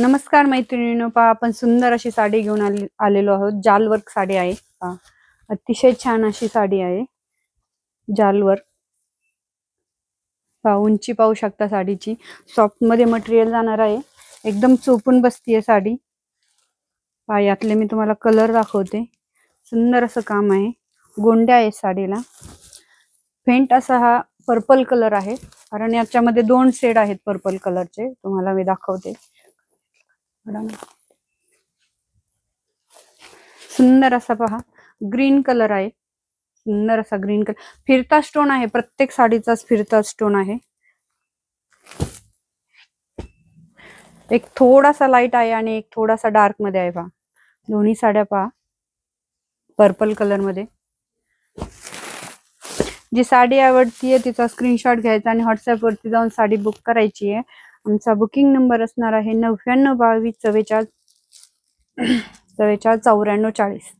नमस्कार मैत्रिणींनो, पहा आपण सुंदर अशी साडी घेऊन आलेलो आहोत। जाल वर्क साडी आहे। पहा अतिशय छान अशी साडी आहे जाल वर्क। पहा उंची पाहू शकता साडीची। सॉफ्ट मध्ये मटेरियल जाणार आहे, एकदम चोपून बसतीये साडी। पहा यातले मी तुम्हाला कलर दाखवते। सुंदर असं काम आहे, गोंड्या आहे साडीला। फेंट असा हा पर्पल कलर आहे, कारण याच्यामध्ये दोन शेड आहेत पर्पल कलरचे, तुम्हाला मी दाखवते। सुंदर असा पहा ग्रीन कलर आहे, सुंदर असा ग्रीन कलर। फिरता स्टोन आहे, प्रत्येक साडीचाच फिरता स्टोन आहे। एक थोडासा लाईट आहे आणि एक थोडासा डार्क मध्ये आहे। पहा दोन्ही साड्या पहा पर्पल कलर मध्ये। जी साडी आवडतीये तिचा स्क्रीनशॉट घ्यायचा आणि व्हॉट्सअप वरती जाऊन साडी बुक करायची आहे। आमचा बुकिंग नंबर असणार आहे 992244449440।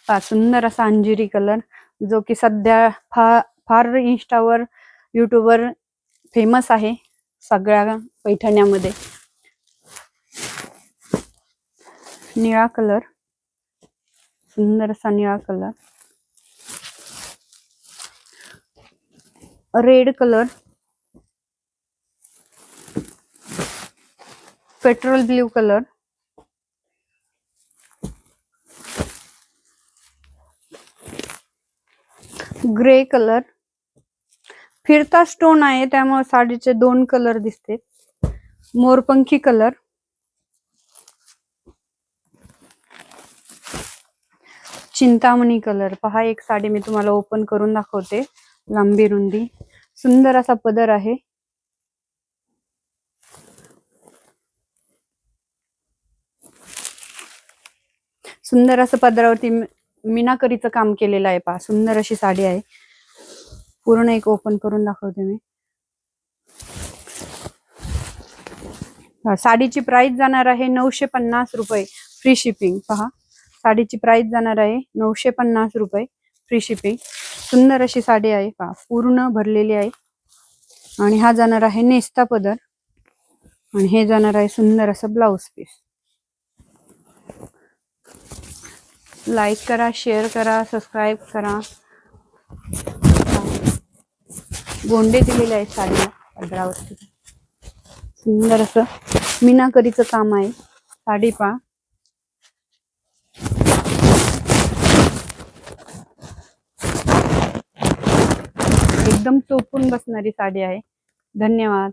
पहा सुंदर असा अंजिरी कलर, जो की सध्या फार इंस्टावर युट्यूबवर फेमस आहे सगळ्या पैठण्यामध्ये। निळा कलर, सुंदर असा निळा colour. Red colour, petrol blue colour, grey colour. फिरता स्टोन आहे त्यामुळे साडीचे दोन कलर दिसते। मोरपंखी कलर, चिंतामणी कलर। पहा एक साडी मी तुम्हाला ओपन करून दाखवते, लांबी रुंदी। सुंदर असा पदर आहे, सुंदर असं पदरावरती मीनाकरीचं काम केलेलं आहे। पहा सुंदर अशी साडी आहे, पूर्ण एक ओपन करून दाखवते मी। साडीची प्राइस जाणार आहे 950 रुपये, फ्री शिपिंग। पहा साडीची प्राइस जाणार आहे 950 रुपये, फ्री शिपिंग। सुंदर अशी साडी आहे, पहा पूर्ण भरलेली आहे। आणि हा जाणार आहे नेस्ता पदर, आणि हे जाणार आहे सुंदर असं ब्लाउज पीस। लाईक करा, शेअर करा, सबस्क्राईब करा। गोंडे दिलेले आहेत साडीला पदरावरती, सुंदर असं मीनाकरीचं काम आहे। साडी पहा एकदम चोपून बसणारी साडी आहे। धन्यवाद।